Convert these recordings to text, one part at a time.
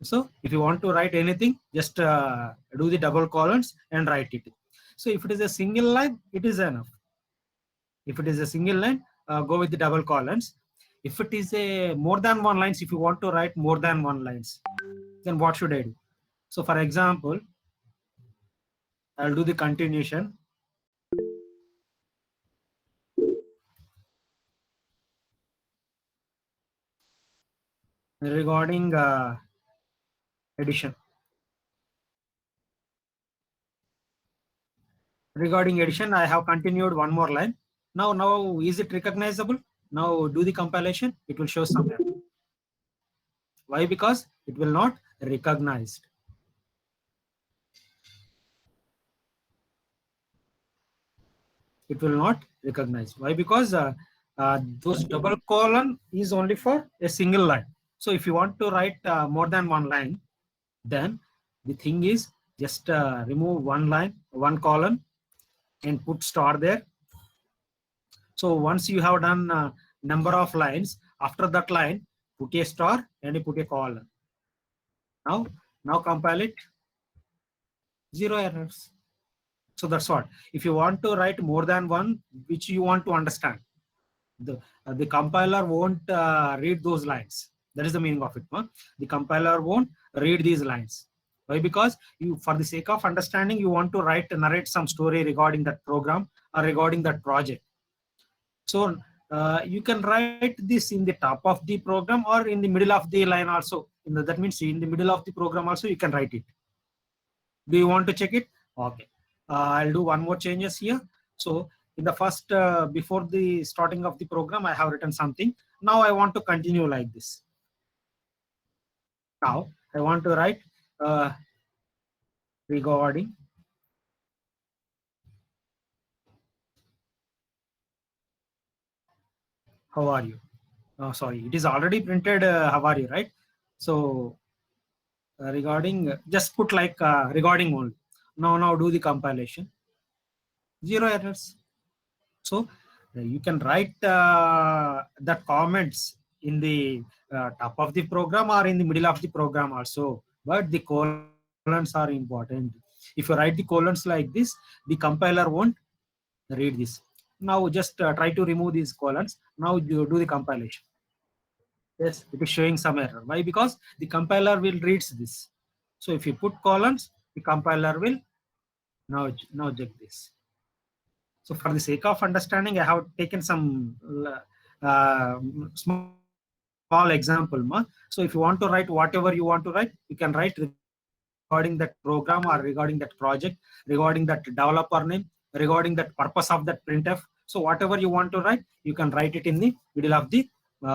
So if you want to write anything, just do the double colons and write it. So if it is a single line, it is enough. If it is a single line, go with the double colons. If it is a more than one lines, if you want to write more than one lines, then what should I do? So for example, I'll do the continuation. Regarding addition. Regarding addition, I have continued one more line. Now is it recognizable? Now do the compilation. It will show some error. Why? Because it will not recognized. It will not recognize. Why? Because those double colon is only for a single line. So if you want to write more than one line, then the thing is just remove one line, one column, and put star there. So once you have done number of lines, after that line, put a star and you put a colon. Now compile it. Zero errors. So that's what. If you want to write more than one, which you want to understand, the compiler won't read those lines. That is the meaning of it. Huh? The compiler won't read these lines. Why? Because you, for the sake of understanding, you want to narrate some story regarding that program or regarding that project. So you can write this in the top of the program or in the middle of the line also. That means in the middle of the program also you can write it. Do you want to check it? Okay. I'll do one more changes here. So in the first, before the starting of the program, I have written something. Now I want to continue like this. Now I want to write regarding how are you? Sorry, it is already printed. How are you, right? So regarding, just put like regarding only. Now do the compilation. Zero errors. So you can write the comments in the top of the program or in the middle of the program also. But the colons are important. If you write the colons like this, the compiler won't read this. Now just try to remove these colons. Now you do the compilation. Yes, it is showing some error. Why? Because the compiler will reads this. So if you put colons, the compiler will now check this. So for the sake of understanding, I have taken some small example. So if you want to write whatever you want to write, you can write regarding that program or regarding that project, regarding that developer name, regarding that purpose of that printf. So whatever you want to write, you can write it in the middle of the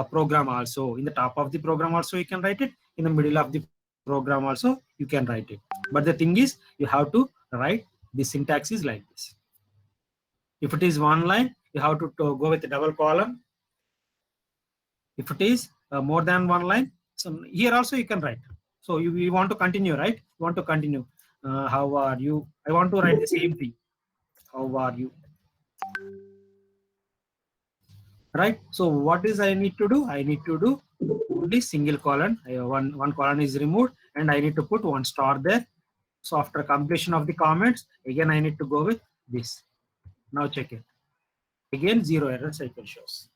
program also. In the top of the program also you can write it. In the middle of the program also you can write it. But the thing is, you have to write the syntax is like this. If it is one line, you have to go with the double column. If it is more than one line, so here also you can write. So you want to continue, right? You want to continue. How are you? I want to write the same thing. How are you? Right. So what is I need to do? I need to do only single colon. One colon is removed, and I need to put one star there. So after completion of the comments, again I need to go with this. Now check it. Again zero error cycle shows.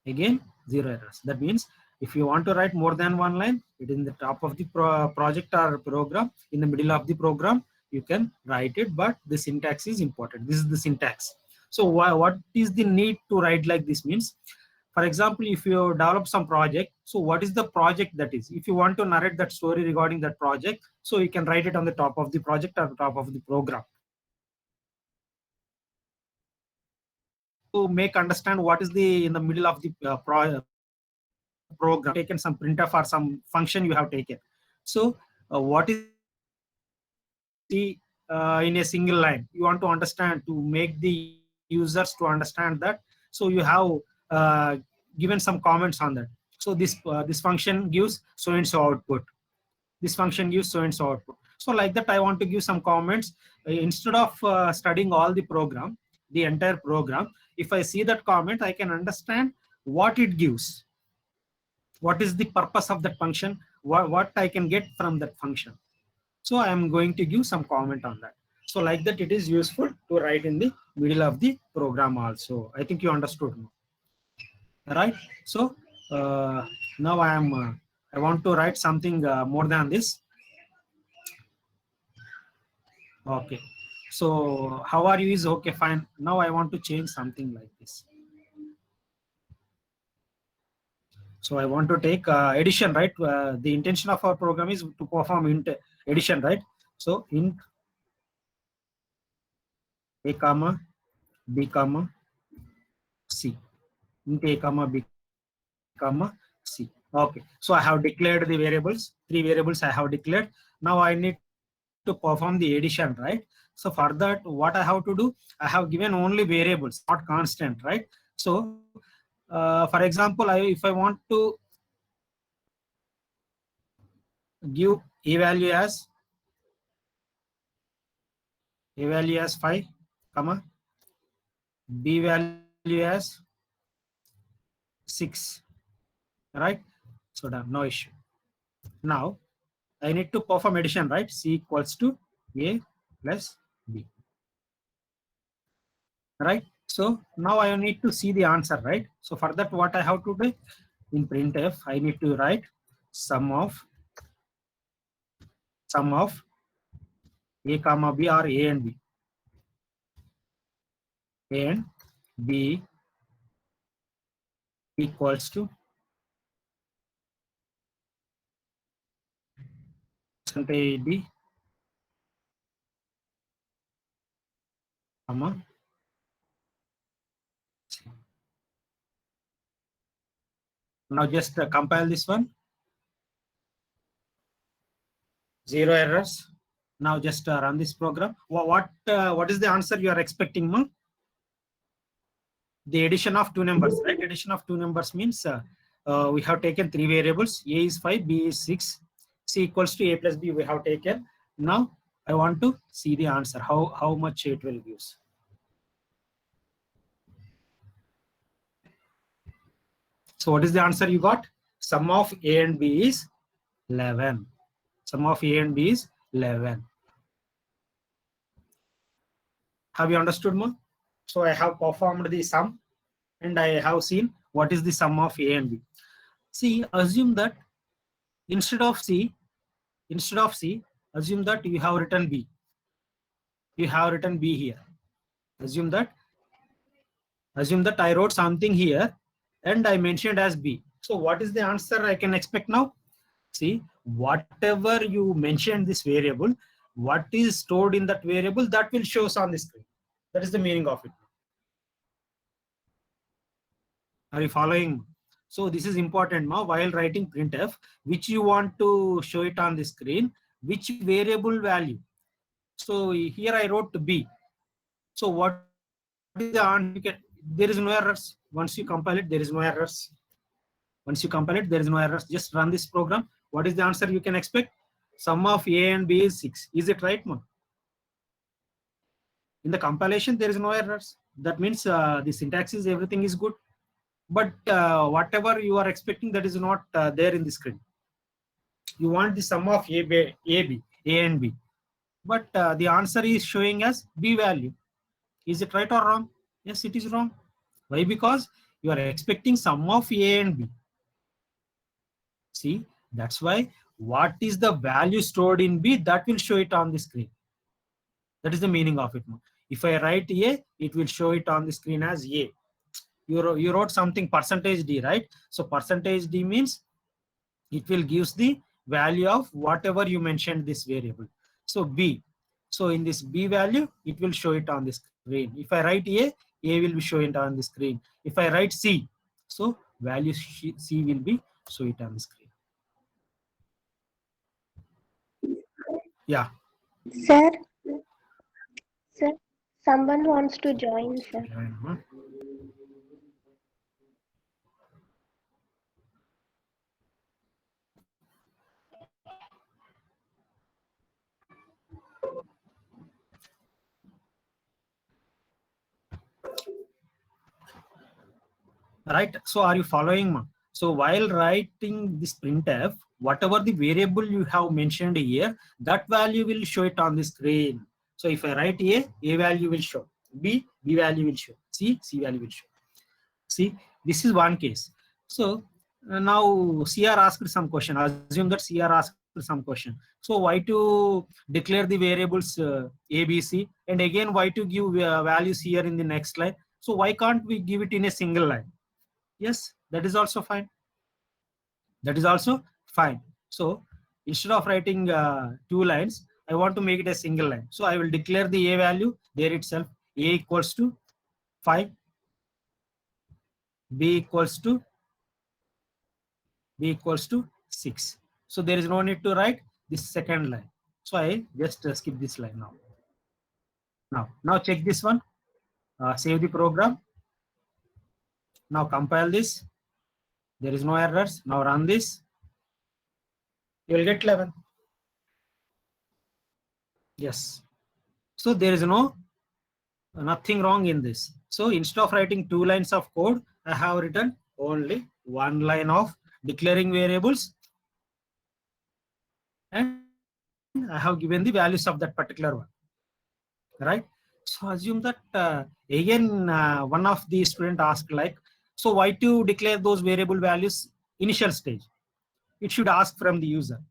Again zero errors. That means if you want to write more than one line, it in the top of the project or program, in the middle of the program, you can write it, but the syntax is important. This is the syntax. So what is the need to write like this means, for example, if you develop some project, so what is the project that is? If you want to narrate that story regarding that project, so you can write it on the top of the project or top of the program. To make understand what is the in the middle of the program, taken some printf or some function you have taken. So what is the in a single line you want to understand, to make the users to understand that. So you have given some comments on that. So this function gives so and so output, this function gives so and so output. So like that I want to give some comments. Instead of studying all the program, the entire program, if I see that comment, I can understand what it gives. what is the purpose of that function, what I can get from that function. So I am going to give some comment on that. So like that, it is useful to write in the middle of the program also. I think you understood now, right? So now I want to write something more than this. Okay. So how are you is okay, fine. Now I want to change something like this. So I want to take addition, right? The intention of our program is to perform int addition, right? So int a comma b comma c, int a comma b comma c. Okay. So I have declared the variables. 3 variables I have declared. Now I need to perform the addition, right? So for that, what I have to do, I have given only variables, not constant, right? So for example, if I want to give a value as 5, comma b value as 6, right? So done, no issue. Now I need to perform addition, right? C equals to a plus b, right? So now I need to see the answer, right? So for that, what I have to do in printf, I need to write sum of a comma b, or a and b, a and b equals to percentage d comma c. Now just compile this one. 0 errors. Now just run this program. What is the answer you are expecting, ma? The addition of two numbers, right? Addition of two numbers means we have taken 3 variables. A is 5, b is 6, c equals to a plus b we have taken. Now I want to see the answer, how much it will use. So what is the answer you got? Sum of a and b is 11. Sum of a and b is 11. Have you understood, ma? So I have performed the sum and I have seen what is the sum of a and b. See, assume that instead of c, assume that you have written b. You have written b here. Assume that I wrote something here and I mentioned as b. So what is the answer I can expect now? See, whatever you mentioned this variable, what is stored in that variable, that will show us on the screen. That is the meaning of it. Are you following? So this is important now while writing printf, which you want to show it on the screen, which variable value. So here I wrote b. So what is the answer? There is no errors. Once you compile it, there is no errors. Once you compile it, there is no errors. Just run this program. What is the answer you can expect? Sum of a and b is 6. Is it right, man? In the compilation, there is no errors. That means the syntax is everything is good. But whatever you are expecting, that is not there in the screen. You want the sum of a and b. But the answer is showing as b value. Is it right or wrong? Yes, it is wrong. Why? Because you are expecting sum of a and b. See, that's why what is the value stored in b, that will show it on the screen. That is the meaning of it. If I write a, it will show it on the screen as a. You wrote something percentage d, right? So percentage d means it will gives the value of whatever you mentioned this variable. So b. So in this b value, it will show it on the screen. If I write a will be showing it on the screen. If I write c, so value c will be show it on the screen. Yeah. Sir, sir, someone wants to join, sir. Right. So are you following? So while writing this printf, whatever the variable you have mentioned here, that value will show it on the screen. So if I write A value will show. B value will show. C value will show. See, this is one case. So now CR asked some question. Assume that CR asked some question. So why to declare the variables A, B, C, and again why to give values here in the next line? So why can't we give it in a single line? Yes, that is also fine. That is also fine. So instead of writing two lines, I want to make it a single line. So I will declare the A value there itself. A equals to 5. B equals to 6. So there is no need to write this second line. So I just skip this line now. Now check this one. Save the program. Now compile this. There is no errors. Now run this. You will get 11. Yes. So there is nothing wrong in this. So instead of writing two lines of code, I have written only one line of declaring variables, and I have given the values of that particular one. Right? So assume that again one of the student asked like, so why to declare those variable values initial stage? It should ask from the user.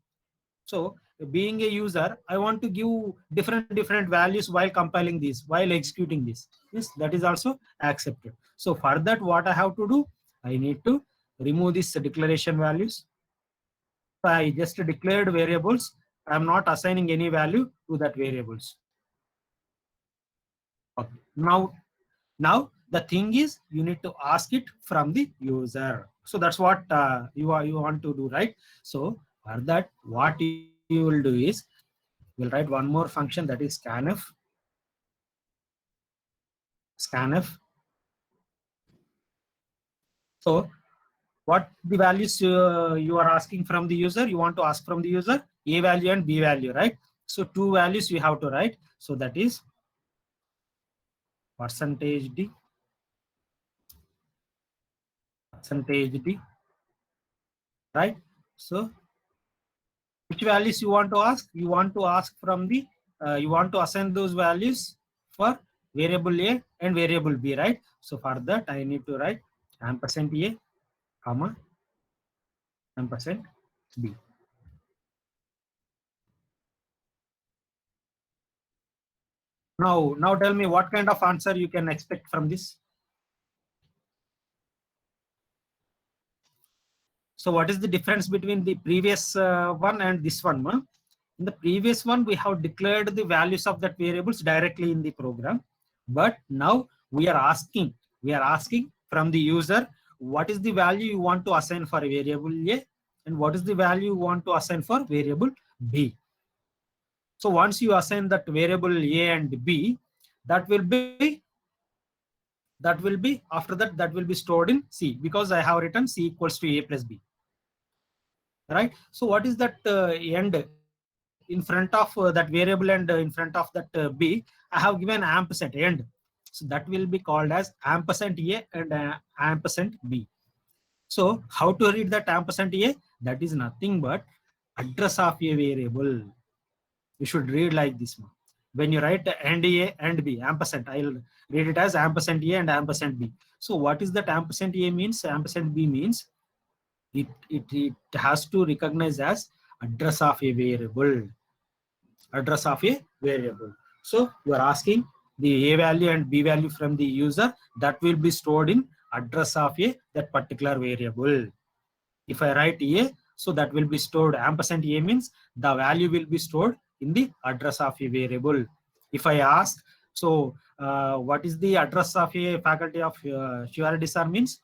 So being a user, I want to give different values while compiling this, while executing this. Yes, that is also accepted. So for that, what I have to do, I need to remove this declaration values. I just declared variables. I am not assigning any value to that variables. Okay. Now the thing is, you need to ask it from the user. So that's what you want to do, right? So for that, what you will do is, we'll write one more function, that is scanf. So what the values you are asking from the user? You want to ask from the user A value and B value, right? So two values we have to write. So that is %d, right? So which values you want to ask? You want to ask from the you want to assign those values for variable A and variable B, right? So for that, I need to write %A, comma, %B. Now tell me what kind of answer you can expect from this. So what is the difference between the previous one and this one? In the previous one, we have declared the values of that variables directly in the program, but now we are asking from the user what is the value you want to assign for a variable A and what is the value you want to assign for variable B. So once you assign that variable A and B, that will be after that will be stored in C, because I have written C equals to A plus B. Right? So what is that end in front of that variable and in front of that B? I have given ampersand end. So that will be called as ampersand A and ampersand B. So how to read that ampersand A? That is nothing but address of a variable. You should read like this. When you write and A and B, ampersand, I'll read it as ampersand A and ampersand B. So what is that ampersand A means? Ampersand B means it has to recognize as address of a variable. So you are asking the A value and B value from the user, that will be stored in address of that particular variable. If I write A, so that will be stored, ampersand A means the value will be stored in the address of a variable. If I ask, so what is the address of a faculty of Shivara sir means,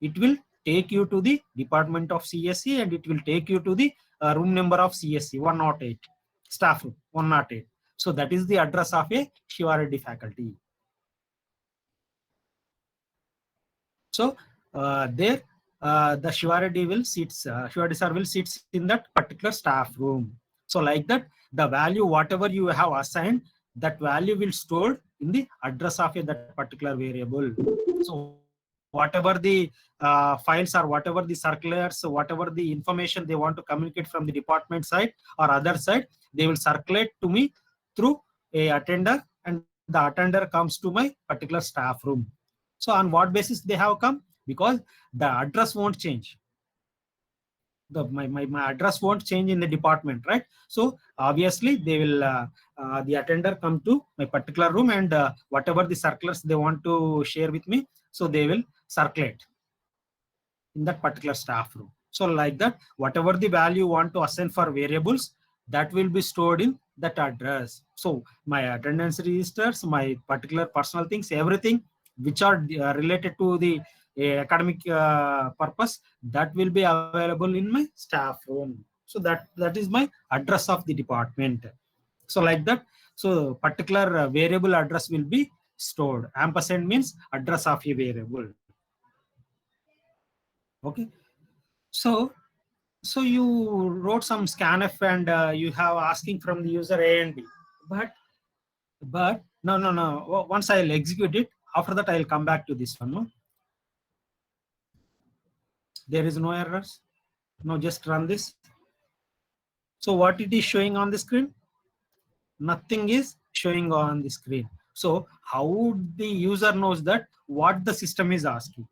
it will take you to the department of CSE and it will take you to the room number of CSE 108, staff room 108. So that is the address of a Shivara faculty. So there the Shivara sir will sit in that particular staff room. So like that, the value whatever you have assigned, that value will stored in the address of that particular variable. So whatever the files or whatever the circulars, whatever the information they want to communicate from the department side or other side, they will circulate to me through a attender, and the attender comes to my particular staff room. So on what basis they have come? Because the address won't change. My address won't change in the department, right? So obviously they will the attender come to my particular room, and whatever the circulars they want to share with me, so they will circulate in that particular staff room. So like that, whatever the value you want to assign for variables, that will be stored in that address. So my attendance registers, my particular personal things, everything which are related to the academic purpose, that will be available in my staff room. So that is my address of the department. So like that, so particular variable address will be stored. Ampersand means address of a variable. Okay. So you wrote some scanf, and you have asking from the user A and B, but no. Once I'll execute it, after that I'll come back to this one. No, there is no errors. No, just run this. So what it is showing on the screen? Nothing is showing on the screen. So how the user knows that what the system is asking?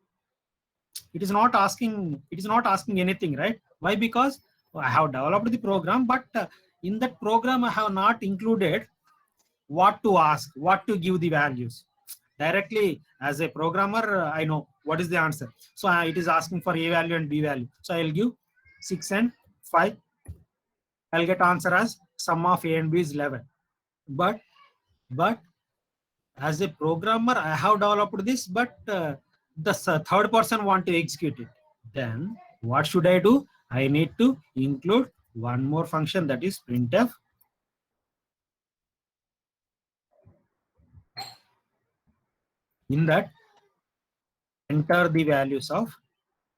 It is not asking anything, right? Why? Because I have developed the program, but in that program I have not included what to ask, what to give the values. Directly as a programmer, I know what is the answer. So it is asking for A value and B value. So I'll give 6 and 5. I'll get answer as sum of A and B is 11. But as a programmer, I have developed this, but the third person want to execute it. Then what should I do? I need to include one more function, that is printf. In that, enter the values of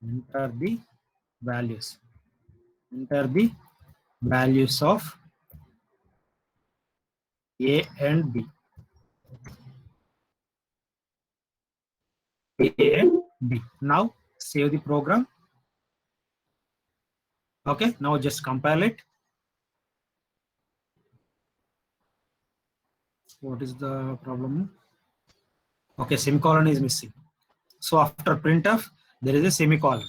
A and B. A and B. Now save the program. Okay, now just compile it. What is the problem? Okay, semicolon is missing. So after printf, there is a semicolon.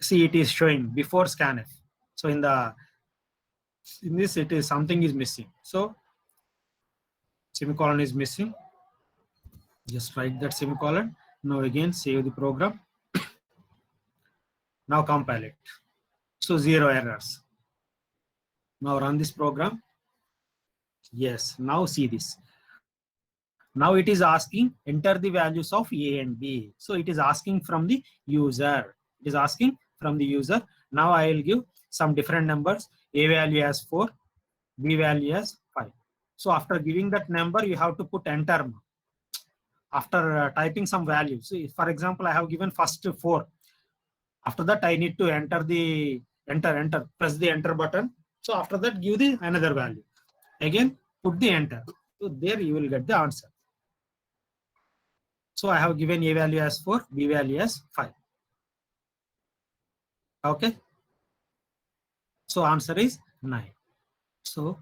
See, it is showing before scanf. So in this, it is something is missing. So semicolon is missing. Just write that semicolon. Now again save the program. Now compile it. So 0 errors. Now run this program. Yes, now see this. Now it is asking enter the values of A and B. So it is asking from the user. It is asking from the user. Now I will give some different numbers. A value as 4, B value as 5. So after giving that number, you have to put enter. After typing some values. So if, for example, I have given first 4. After that, I need to enter the press the enter button. So after that, give the another value. Again, put the enter. So there you will get the answer. So I have given A value as 4, B value as 5. Okay. So answer is 9. So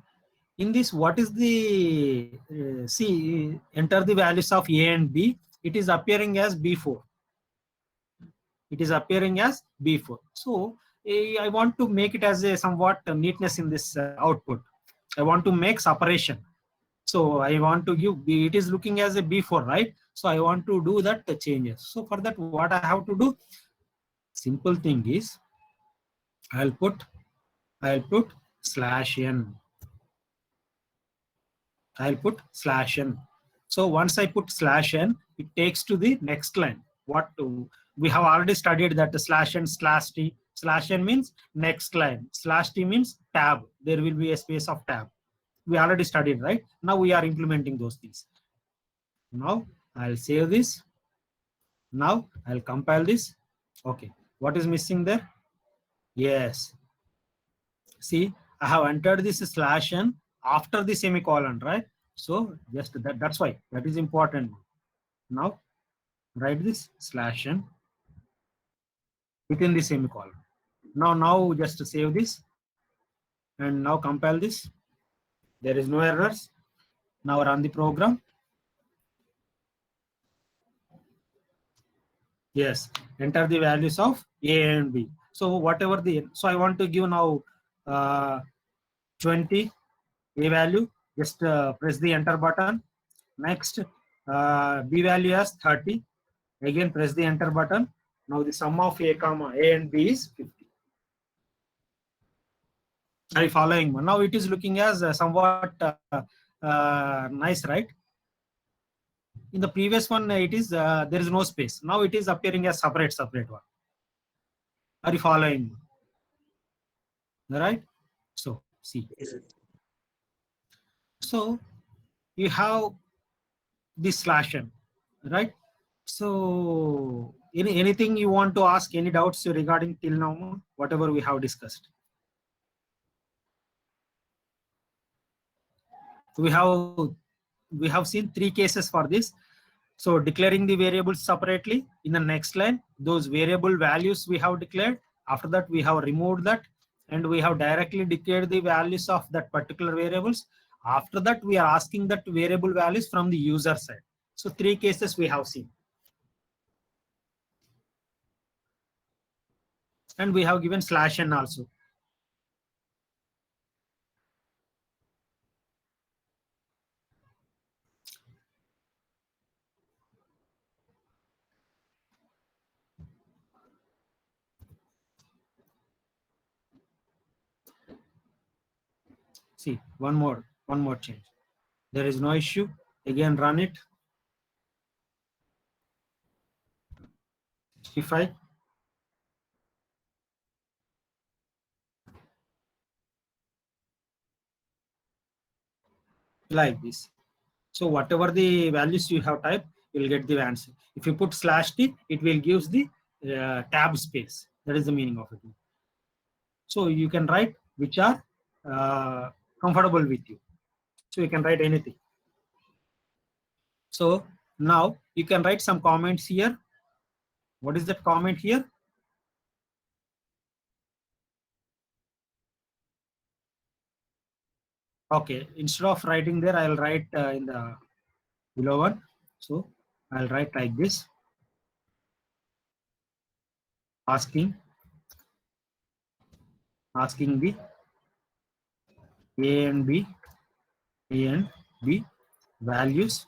in this, what is the see, enter the values of A and B. It is appearing as B4. It is appearing as B4. So I want to make it as a somewhat neatness in this output. I want to make separation. So I want to give, it is looking as a B4, right? So I want to do that changes. So for that, what I have to do? Simple thing is, I'll put /n. I'll put /n. So once I put /n, it takes to the next line. What we have already studied that the /n/t. /n means next line. /t means tab. There will be a space of tab. We already studied, right? Now we are implementing those things. Now I'll save this. Now I'll compile this. Okay. What is missing there? Yes. See, I have entered this /n after the semicolon, right? So just that's why that is important. Now write this slash n within the semicolon. Now just save this and now compile this. There is no errors. Now run the program. Yes, enter the values of A and B. So whatever so I want to give now 20 A value. Just press the enter button. Next, B value as 30. Again, press the enter button. Now the sum of A comma A and B is 50. Are you following? Now it is looking as somewhat nice, right? In the previous one, it is there is no space. Now it is appearing as separate one. Are you following? Right? So see. So you have this slash n, right? So anything you want to ask, any doubts regarding till now, whatever we have discussed? We have seen three cases for this. So declaring the variables separately in the next line, those variable values we have declared. After that, we have removed that and we have directly declared the values of that particular variables. After that, we are asking that variable values from the user side. So three cases we have seen. And we have given slash n also. See, one more change. There is no issue. Again, run it. 65. Like this. So whatever the values you have typed, you will get the answer. If you put slash t, it will give the tab space. That is the meaning of it. So you can write which are comfortable with you. So you can write anything. So now you can write some comments here. What is that comment here? Okay, instead of writing there, I'll write in the below one. So I'll write like this. Asking the A and B values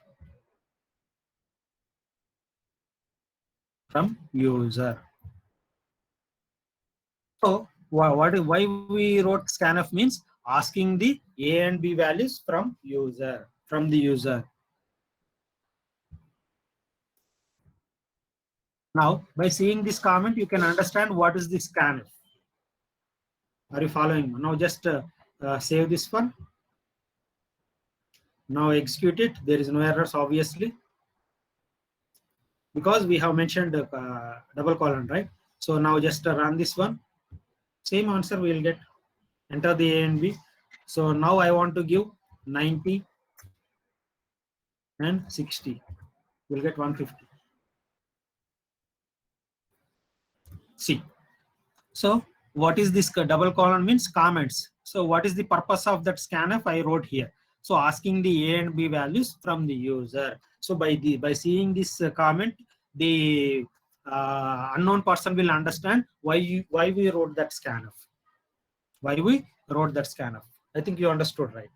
from user. So why we wrote scanf means asking the A and B values from the user. Now by seeing this comment, you can understand what is the scanf. Are you following? Now just save this one. Now execute it. There is no errors obviously because we have mentioned double colon, right? So now just run this one. Same answer we will get. Enter the A and B. So now I want to give 90 and 60. We'll get 150. See. So what is this double colon means? Comments. So what is the purpose of that scanf? I wrote here. So asking the A and B values from the user. So by seeing this comment, the unknown person will understand why we wrote that scanf. Why we wrote that scanf. I think you understood, right?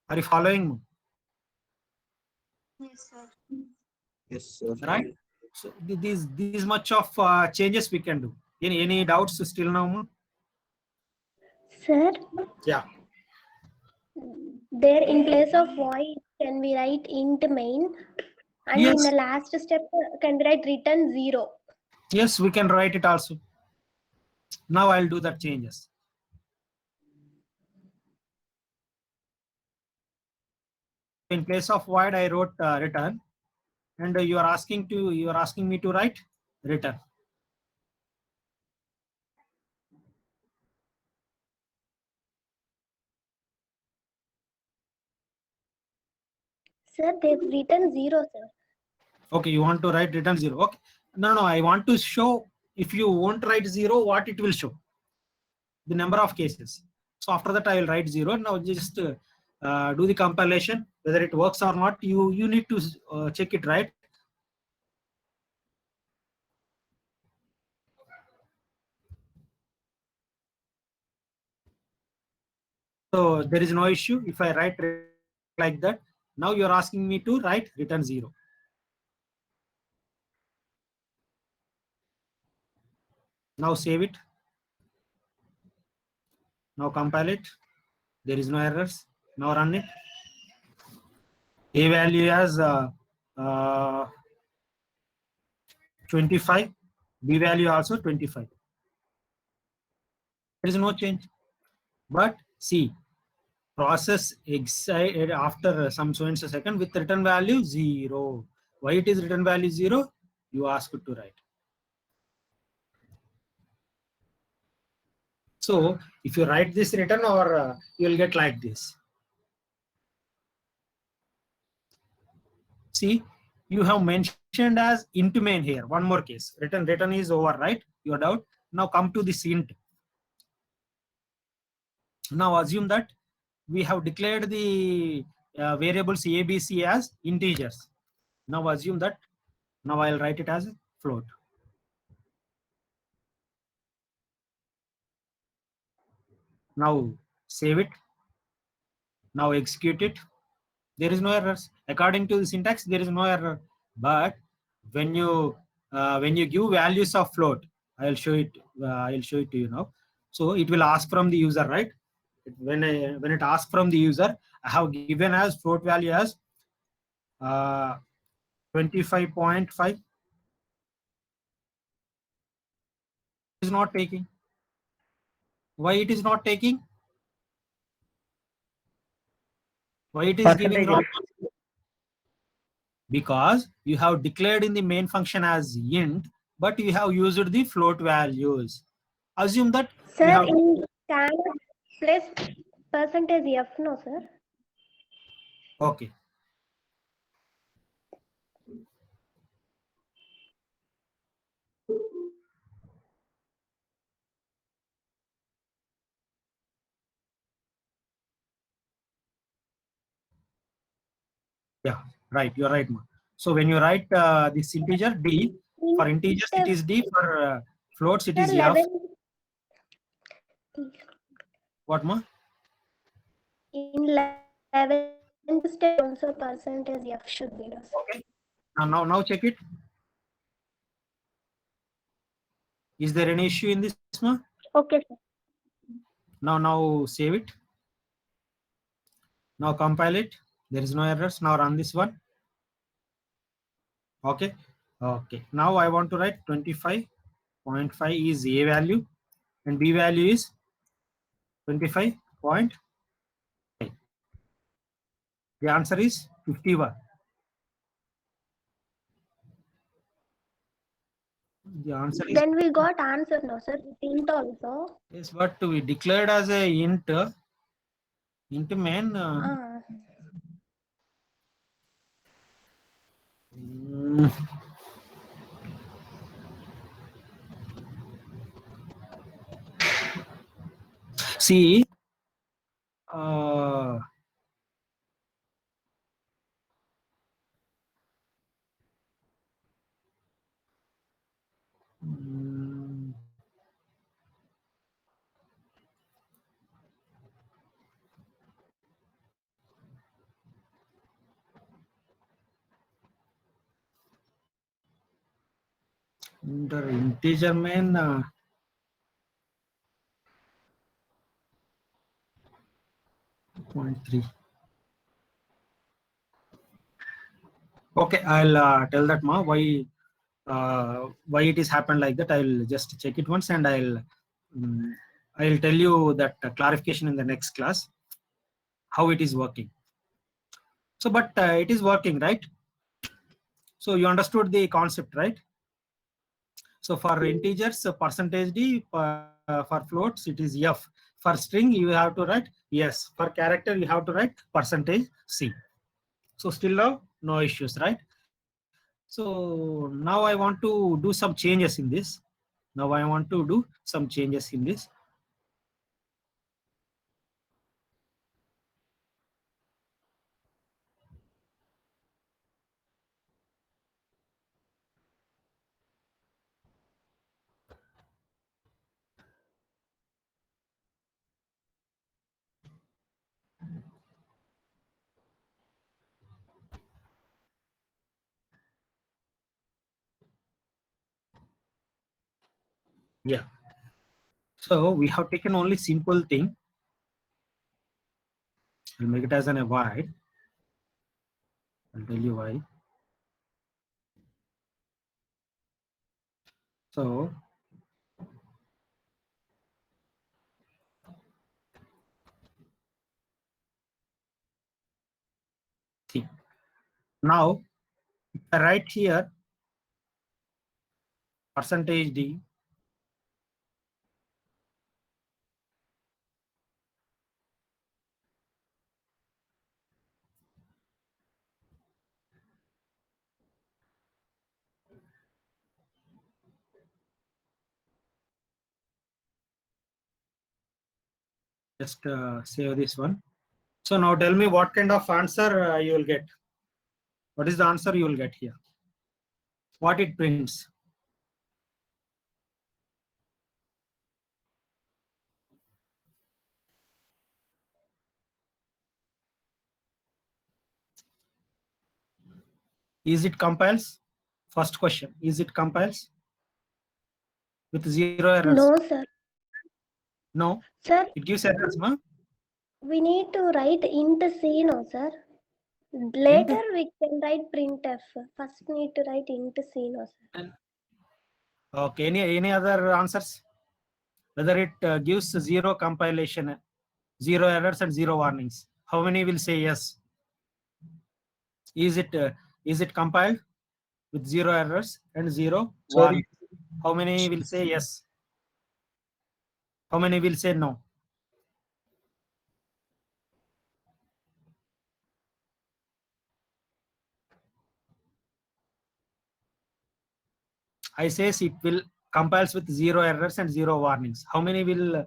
Are you following? Yes, sir. Yes, sir. Right. So these much of changes we can do. Any doubts still now? Sir, Yeah. there in place of void, can we write int main? And Yes. in the last step, can we write return 0? Yes, we can write it also. Now I'll do that changes. In place of void, I wrote return, and you are asking me to write return. Sir, they've written 0, sir. Okay, you want to write return 0. Okay. No, I want to show if you won't write 0, what it will show. The number of cases. So after that, I will write 0. Now just do the compilation. Whether it works or not, you need to check it, right? So there is no issue if I write like that. Now you're asking me to write return 0. Now save it. Now compile it. There is no errors. Now run it. A value as 25. B value also 25. There is no change. But see, process excited after some so and so second with return value 0. Why it is return value 0? You ask it to write. So if you write this return, or you will get like this. See, you have mentioned as int main here. One more case. Return is over, right? Your doubt. Now come to this int. Now assume that we have declared the variables ABC as integers. Now assume that. Now I'll write it as a float. Now save it. Now execute it. There is no errors. According to the syntax, there is no error. But when you give values of float, I'll show it. I'll show it to you now. So it will ask from the user, right? When it asks from the user, I have given as float value as 25.5. Is not taking. Why it is not taking? Why it is giving wrong? Because you have declared in the main function as int, but you have used the float values. Assume that Sir, have, in scanner plus percentage F, no, sir. okay. Yeah, right. You're right, ma. So when you write this integer d, for integers it is d, for floats it is Sir, f. 11. What, ma? In 11th step also percentage F should be there. Okay. Now check it. Is there any issue in this, ma? Okay, sir. Now save it. Now compile it. There is no errors. Now run this one. Okay. Okay. Now I want to write 25.5 is A value and B value is 25.5. The answer is 51. The answer is Then we got answer, no, sir. Int also. yes, but we declared as a int main. See, integer main. 0.3. Okay, I'll tell that ma why it is happened like that. I'll just check it once and I'll tell you that clarification in the next class how it is working. So, but it is working, right? So you understood the concept, right? So for integers, percentage d, for floats it is f. For string you have to write yes. For character you have to write percentage c. So still now no issues, right? So now I want to do some changes in this. Now I want to do some changes in this. Yeah. So we have taken only simple thing. I'll make it as an avoid. I'll tell you why. So see, now I write here percentage D just save this one. So now tell me what kind of answer you will get. What is the answer you will get here? What it prints? Is it compiles? First question, is it compiles with zero errors? No, sir. No, Sir, it gives errors, no? we need to write int C, no, sir. Later we can write printf. First need to write int C, no, sir. Okay, any other answers? Whether it gives zero compilation, zero errors and zero warnings. How many will say yes? Is it compiled with zero errors and zero Sorry. warnings? How many will say yes? How many will say no? I says it will compiles with zero errors and zero warnings. How many will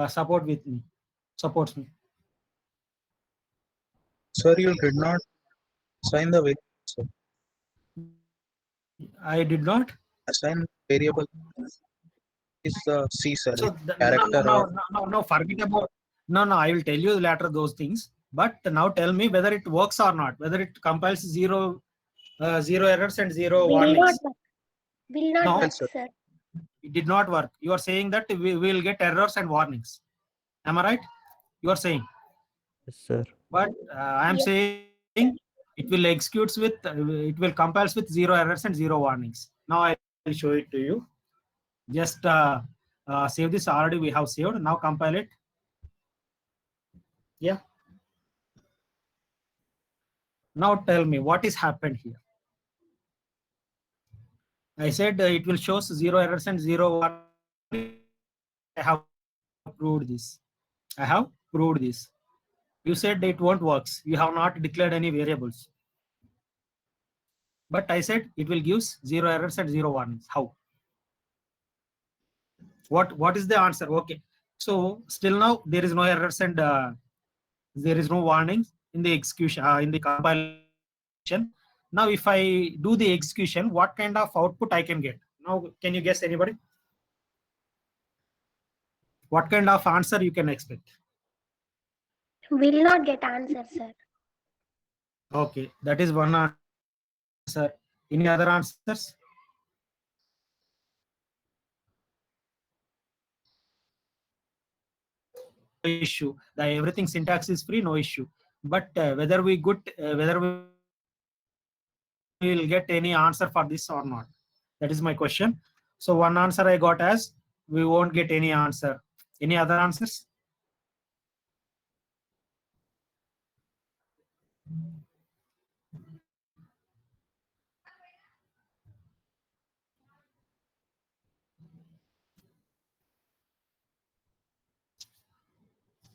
support with me? Supports me. Sir, you did not assign the variable. Sir. I did not. Assign variable is the C, sir. So Character or no, forget about. No, I will tell you later those things. But now tell me whether it works or not. Whether it compiles zero errors and zero Will warnings. not work. Will not No. work, Sir. sir. It did not work. You are saying that we will get errors and warnings. Am I right? You are saying. Yes, sir. But I am Yes. saying it will executes with it will compiles with zero errors and zero warnings. Now I will show it to you. Just save this. Already we have saved. Now compile it. Yeah. Now tell me what is happened here. I said it will show zero errors and zero warnings. I have proved this. I have proved this. You said it won't works. You have not declared any variables. But I said it will give zero errors and zero warnings. How? What is the answer? Okay. So still now there is no errors and there is no warnings in the execution in the compilation. Now if I do the execution, what kind of output I can get? Now can you guess, anybody? What kind of answer you can expect? Will not get answer, sir. Okay, that is one answer. Any other answers? Issue. Everything syntax is free, no issue. But whether we will get any answer for this or not, that is my question. So one answer I got as we won't get any answer. Any other answers?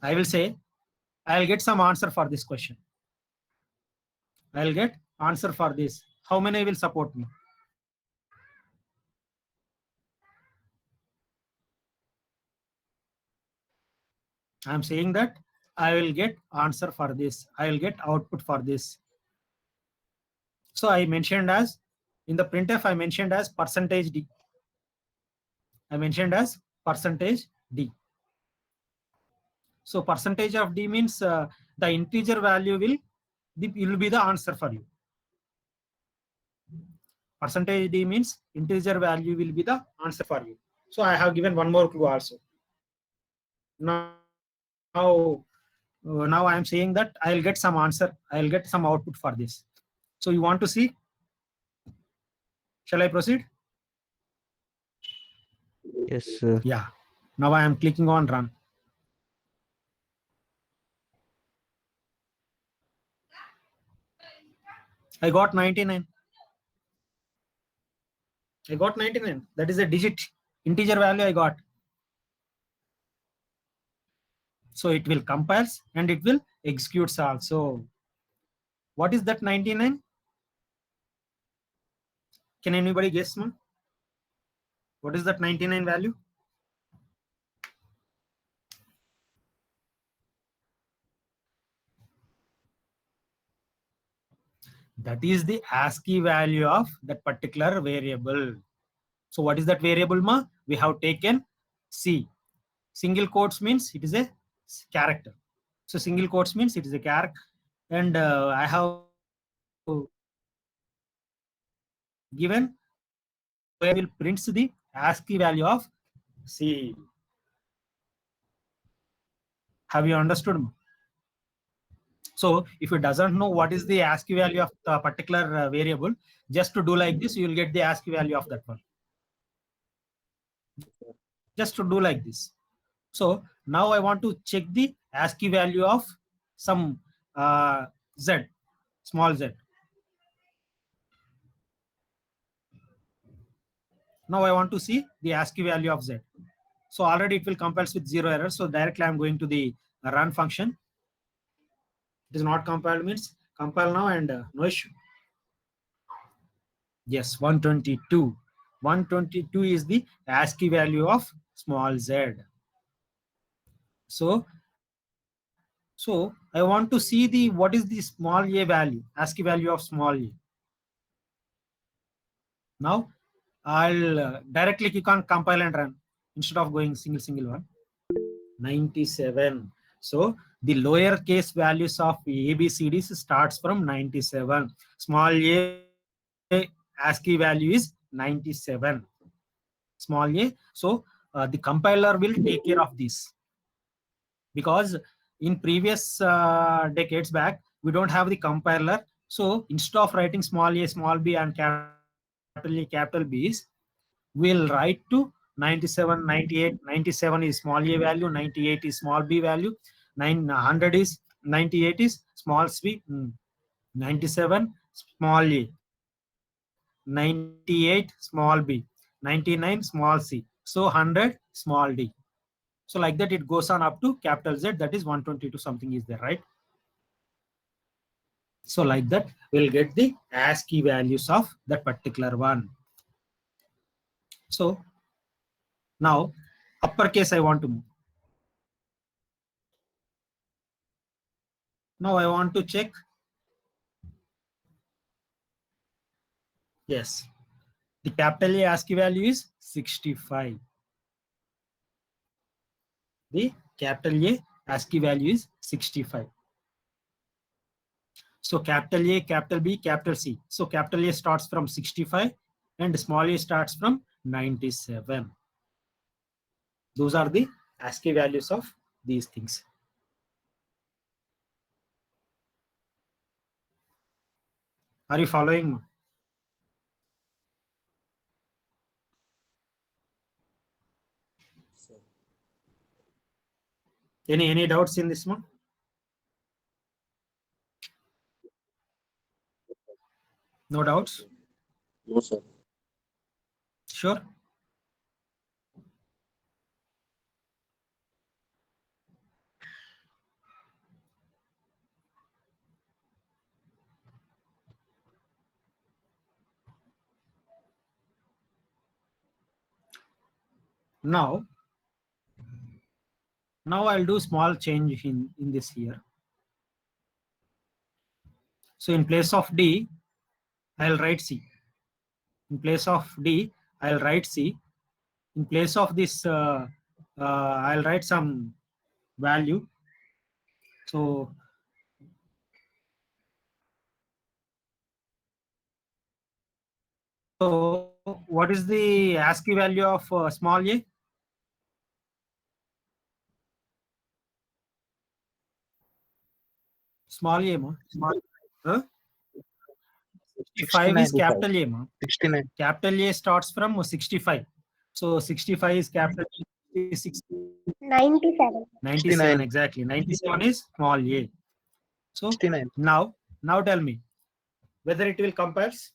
I will say I'll get some answer for this question. I'll get answer for this. How many will support me? I am saying that I will get answer for this. I will get output for this. So I mentioned as in the printf, I mentioned as percentage D. I mentioned as percentage D. So percentage of D means the integer value will be the answer for you. Percentage D means integer value will be the answer for you. So I have given one more clue also. Now I am saying that I will get some answer. I will get some output for this. So you want to see? Shall I proceed? Yes, sir. Yeah. Now I am clicking on run. I got 99. I got 99. That is a digit. Integer value I got. So it will compiles and it will executes also. What is that 99? Can anybody guess, man? What is that 99 value? That is the ASCII value of that particular variable. So what is that variable, ma? We have taken C. Single quotes means it is a character. So single quotes means it is a character. And I have given where will prints the ASCII value of C. Have you understood? So if you doesn't know what is the ASCII value of the particular variable, just to do like this, you will get the ASCII value of that one. Just to do like this. So now I want to check the ASCII value of some Z, small z. Now I want to see the ASCII value of Z. So already it will compiles with 0 error. So directly I'm going to the run function. It is not compiled means compile now and no issue. Yes, 122. 122 is the ASCII value of small z. So I want to see the what is the small a value, ASCII value of small a. Now I'll directly click on compile and run instead of going single one. 97. So the lower case values of ABCDs starts from 97. Small a ASCII value is 97. Small a. So the compiler will take care of this, because in previous decades back we don't have the compiler. So instead of writing small a, small b, and capital A, capital B's, we'll write to 97, 98. 97 is small a value, 98 is small b value, 900 is 98 is small c, 97 small a, 98 small b, 99 small c, so 100 small d. So like that it goes on up to capital Z, that is 122 something is there, right? So like that we'll get the ASCII values of that particular one. So now uppercase I want to move. Now I want to check. Yes, the capital A ASCII value is 65. The capital A ASCII value is 65. So capital A, capital B, capital C. So capital A starts from 65 and small a starts from 97. Those are the ASCII values of these things. Are you following? Any doubts in this one? No doubts? No, sir. Sure. Now I'll do small change in this here. So in place of D, I'll write C. In place of D, I'll write C. In place of this, I'll write some value. So what is the ASCII value of small a? Small a, ma? Small, 65 is 69. capital A, ma. 69. Capital A starts from 65. So 65 is capital A. 97. 97 exactly. 97 is small a. So 69. now tell me whether it will compiles.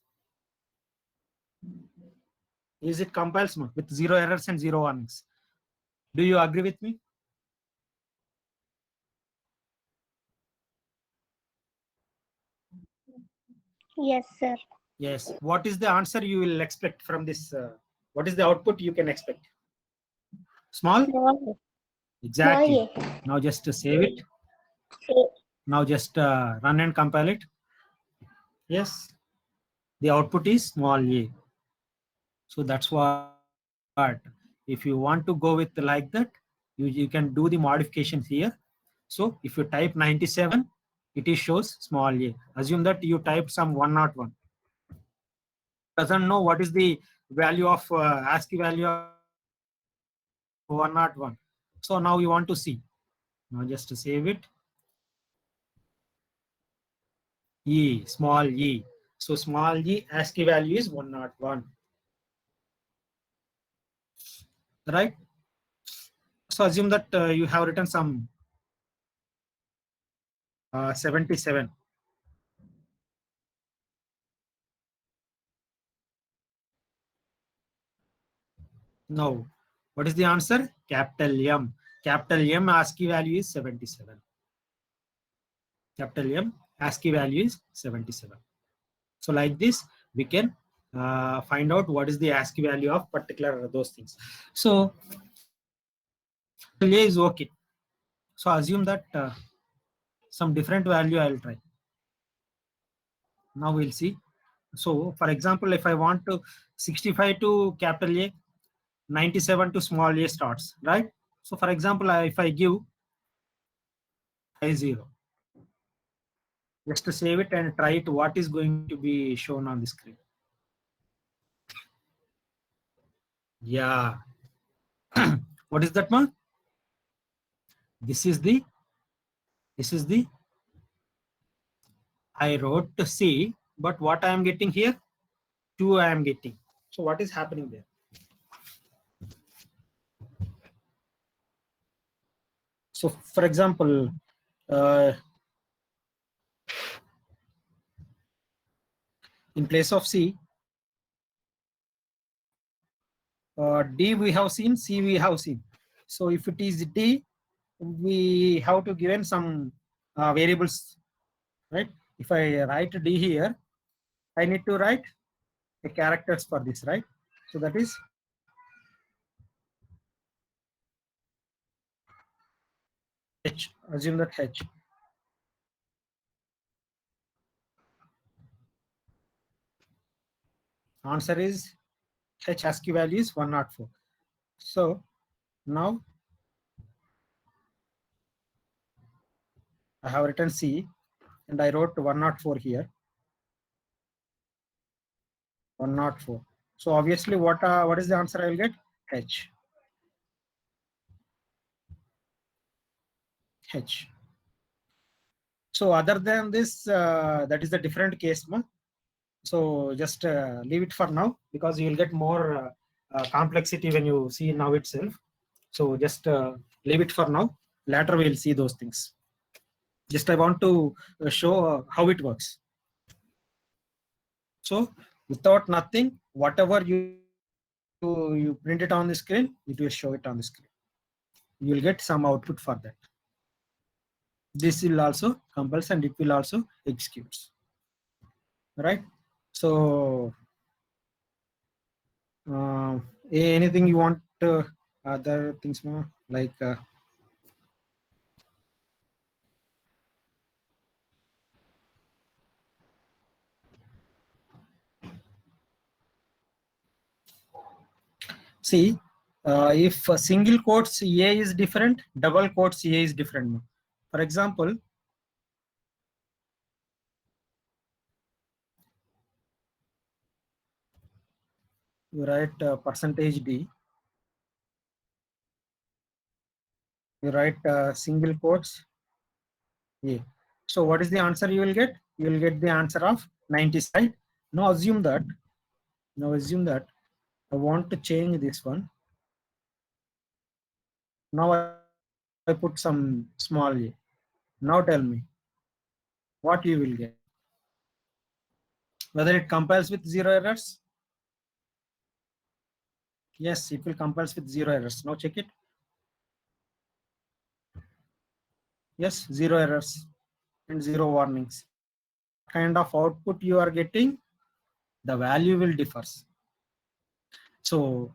Is it compiles with 0 errors and 0 warnings? Do you agree with me? Yes, sir. Yes. What is the answer you will expect from this? What is the output you can expect? Small? Small Exactly. a. Now just save it. So, Now just run and compile it. Yes. The output is small a. So that's what. If you want to go with like that, you can do the modifications here. So if you type 97, it is shows small a. Assume that you typed some 101. Doesn't know what is the value of ASCII value of 101. So now you want to see. Now just to save it. E, small e. So small e ASCII value is 101. Right? So assume that you have written some 77. No. What is the answer? Capital M. Capital M ASCII value is 77. Capital M ASCII value is 77. So like this, we can find out what is the ASCII value of particular those things. So A is okay. So assume that some different value I'll try. Now we'll see. So for example, if I want to 65 to capital A, 97 to small a starts, right? So for example, if I give I0, just to save it and try it, what is going to be shown on the screen? Yeah. What is that, man? This is the I wrote to C, but what I am getting here? 2 I am getting. So what is happening there? So for example, in place of C, D we have seen, C we have seen. So if it is D, we have to given some variables, right? If I write D here, I need to write the characters for this, right? So that is H. Assume that H. Answer is H ASCII value is 104. So now I have written C and I wrote 104 here. 104. So obviously what is the answer I will get? H. H. So other than this, that is a different case. So just leave it for now because you will get more complexity when you see now itself. So just leave it for now. Later we will see those things. Just I want to show how it works. So without nothing, whatever you print it on the screen, it will show it on the screen. You will get some output for that. This will also compile and it will also executes. Right? So anything you want to other things more like see if single quotes A is different, double quotes A is different. For example, you write percentage D, you write single quotes A. So what is the answer you will get? You will get the answer of 97. Now assume that, I want to change this one. Now I put some small a. Now tell me what you will get. Whether it compiles with 0 errors? Yes, it will compiles with 0 errors. Now check it. Yes, 0 errors and 0 warnings. Kind of output you are getting, the value will differ. So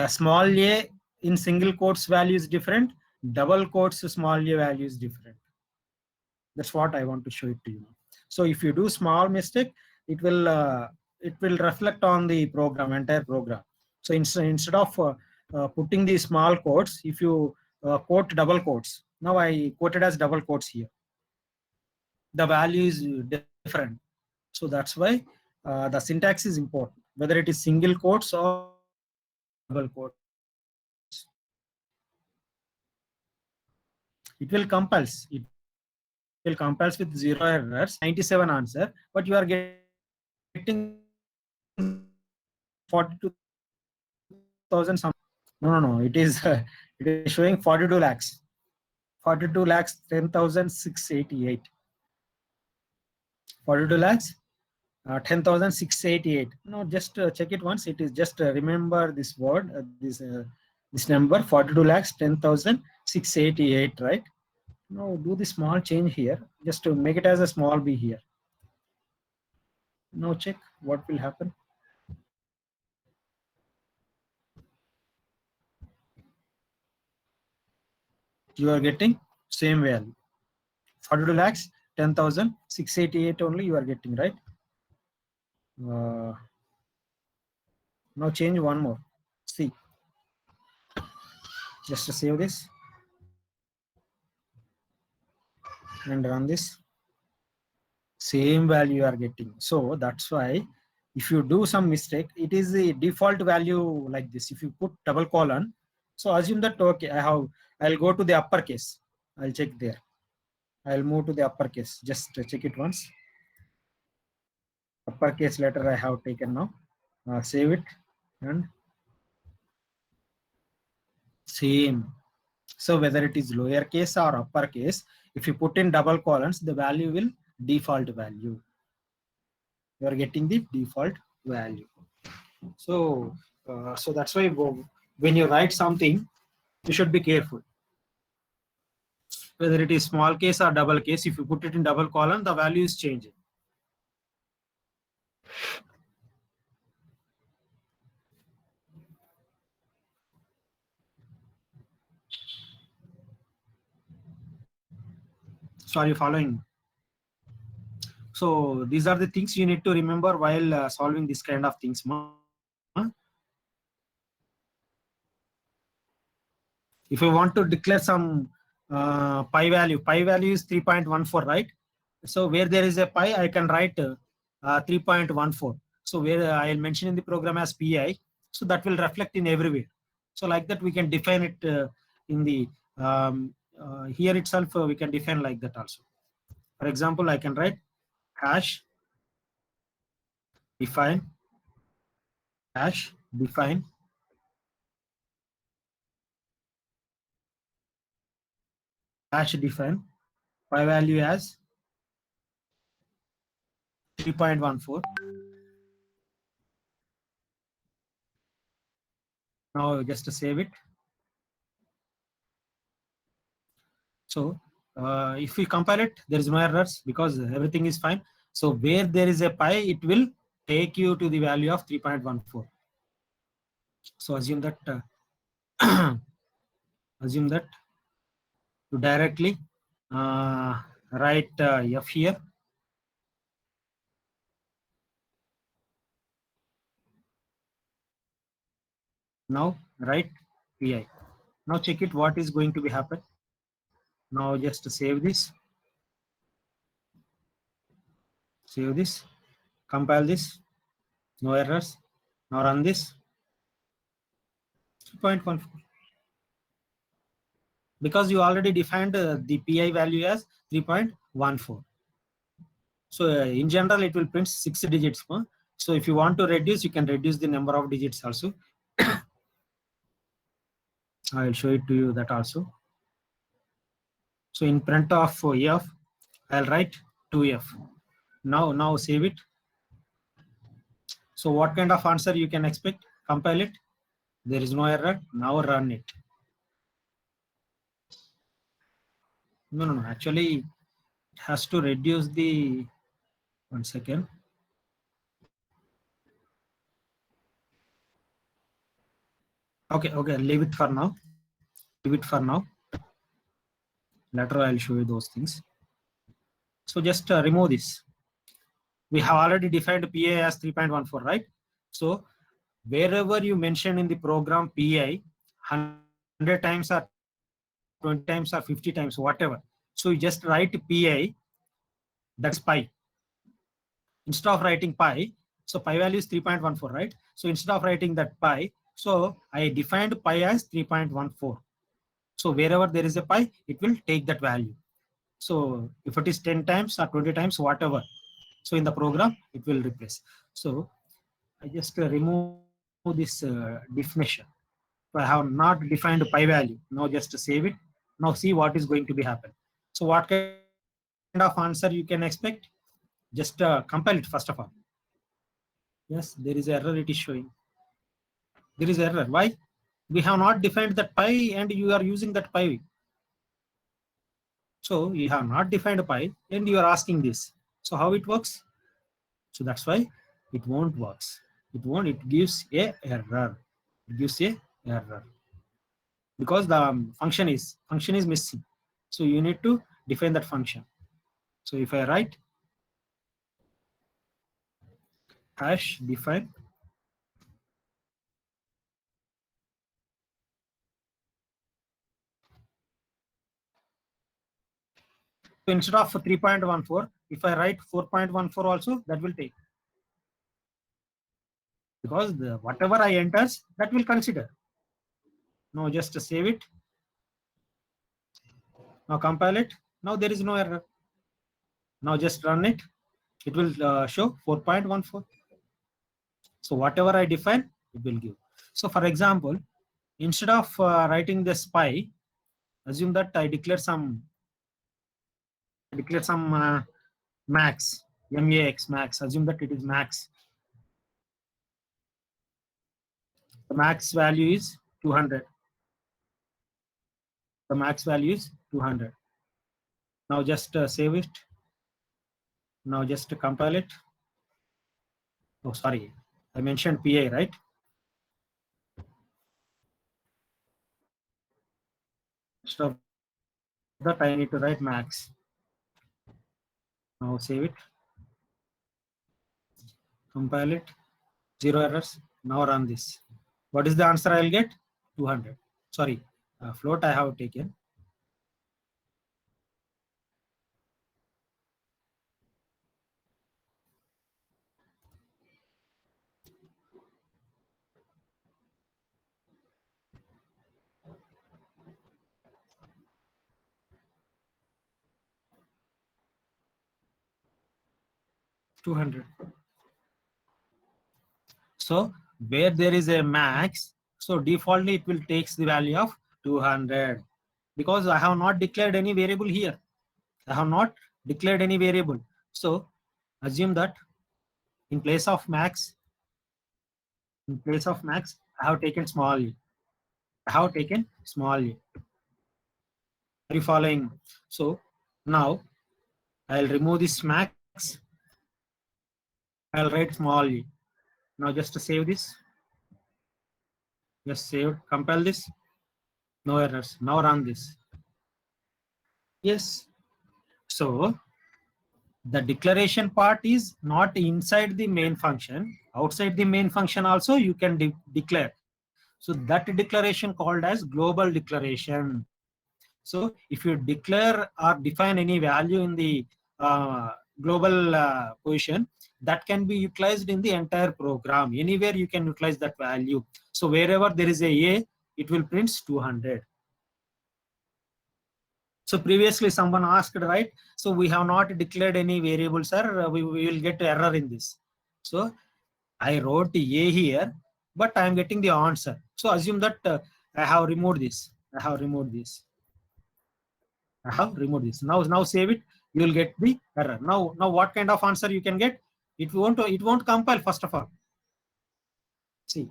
small a in single quotes value is different, double quotes small a value is different. That's what I want to show it to you. So if you do small mistake, it will reflect on the program, entire program. So instead of putting the small quotes, if you quote double quotes, now I quoted as double quotes here, the value is different. So that's why the syntax is important, whether it is single quotes or double quotes. It will compiles. It will compiles with 0 errors, 97 answer, but you are getting 42,000 some. No. It is it is showing 42 lakhs. 42 lakhs 10,688. 42 lakhs 10,688. No, just check it once. It is just remember this word, this number 42 lakhs 10,688, right? Now do the small change here, just to make it as a small b here. Now check what will happen. You are getting same value, 42 lakhs 10,688 only you are getting, right? Now change one more. See, just to save this and run this. Same value you are getting. So that's why if you do some mistake, it is the default value like this. If you put double colon, so assume that okay, I'll go to the uppercase. I'll check there. I'll move to the uppercase. Just check it once. Uppercase letter I have taken now. Save it and same. So whether it is lowercase or uppercase, if you put in double colons, the value will default value. You are getting the default value. So so that's why when you write something, you should be careful. Whether it is small case or double case, if you put it in double colon, the value is changing. So are you following? So these are the things you need to remember while solving this kind of things. If you want to declare some pi value is 3.14, right? So where there is a pi, I can write 3.14. So where I'll mention in the program as pi, so that will reflect in everywhere. So like that we can define it in the here itself. We can define like that also. For example, I can write hash define hash define hash define pi value as 3.14. Now just to save it. So if we compare it, there is no errors because everything is fine. So where there is a pi, it will take you to the value of 3.14. So assume that assume that you directly write F here. Now write PI. Now check it what is going to be happen. Now just save this, compile this, no errors. Now run this 2.14 because you already defined the PI value as 3.14. So in general, it will print 6 digits. So if you want to reduce, you can reduce the number of digits also. I will show it to you that also. So in print of F, I'll write 2F. Now save it. So what kind of answer you can expect? Compile it. There is no error. Now run it. No. Actually, it has to reduce the. 1 second. Okay. Leave it for now. Later I'll show you those things. So just remove this. We have already defined PI as 3.14, right? So wherever you mention in the program PI, 100 times or 20 times or 50 times, whatever. So you just write PI, that's pi. Instead of writing pi, so pi value is 3.14, right? So instead of writing that pi, so I defined pi as 3.14. So wherever there is a pi, it will take that value. So if it is 10 times or 20 times, whatever. So in the program, it will replace. So I just remove this definition. So I have not defined pi value. Now just save it. Now see what is going to be happen. So what kind of answer you can expect? Just compile it first of all. Yes, there is error. It is showing. There is error. Why? We have not defined that pi and you are using that pi. So you have not defined pi and you are asking this. So how it works? So that's why it won't works. It won't. It gives a error. It gives a error because the function is missing. So you need to define that function. So if I write hash define so instead of 3.14, if I write 4.14 also, that will take because whatever I enters that will consider. Now just save it. Now compile it. Now there is no error. Now just run it. It will show 4.14. So whatever I define, it will give. So for example, instead of writing this pi, assume that I declare some max, max max. Assume that it is max. The max value is 200. The max value is 200. Now just save it. Now just compile it. Oh, sorry. I mentioned PA, right? Instead of that, I need to write max. Now save it. Compile it. 0 errors. Now run this. What is the answer I'll get? 200. Sorry. Float I have taken. $200. So where there is a max, so defaultly it will takes the value of 200 because I have not declared any variable here. I have not declared any variable. So assume that in place of max, I have taken small u. Are you following? So now I'll remove this max. I'll write small u. Now just to save this. Just save, compile this. No errors. Now run this. Yes. So the declaration part is not inside the main function. Outside the main function also you can declare. So that declaration called as global declaration. So if you declare or define any value in the global position, that can be utilized in the entire program. Anywhere you can utilize that value. So wherever there is a, it will print 200. So previously someone asked, right? So we have not declared any variable, sir. We will get error in this. So I wrote a here, but I am getting the answer. So assume that I have removed this. I have removed this. I have removed this. Now save it. You will get the error. Now what kind of answer you can get? It won't compile first of all. See,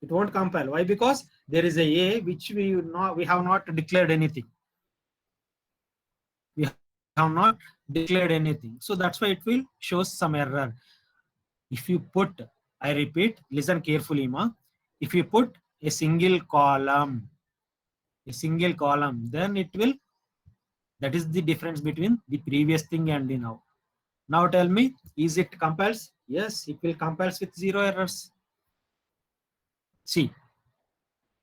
it won't compile. Why? Because there is a which we have not declared anything. We have not declared anything. So that's why it will show some error. If you put, I repeat, listen carefully, ma. If you put a single column, then it will, that is the difference between the previous thing and the now. Now tell me, is it compiles? Yes, it will compiles with 0 errors. See,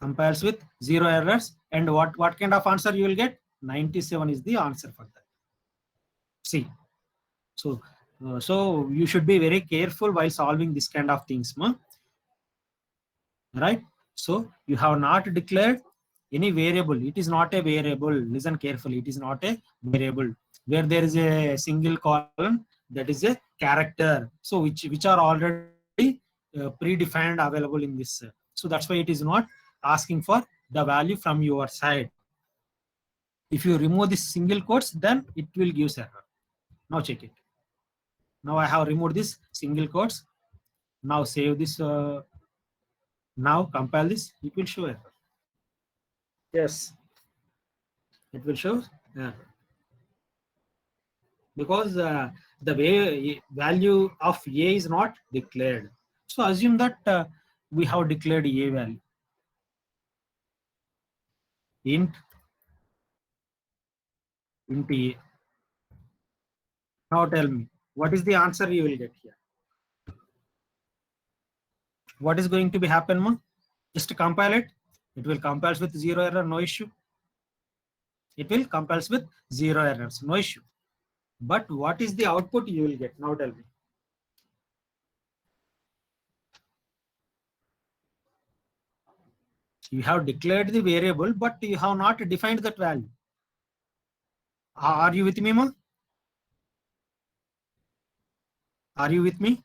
compiles with 0 errors. And what kind of answer you will get? 97 is the answer for that. See, so you should be very careful while solving this kind of things, ma. Right? So you have not declared any variable. It is not a variable. Listen carefully. It is not a variable. Where there is a single column, that is a character. So which are already predefined available in this. So that's why it is not asking for the value from your side. If you remove this single quotes, then it will give error. Now check it. Now I have removed this single quotes. Now save this. Now compile this. It will show error. Yes, it will show error. Because the value of a is not declared. So assume that we have declared a value. Int a. Now tell me, what is the answer you will get here? What is going to be happen, ma? Just compile it. It will compiles with 0 error, no issue. It will compiles with 0 errors, no issue. But what is the output you will get? Now tell me. You have declared the variable, but you have not defined that value. Are you with me, ma? Are you with me?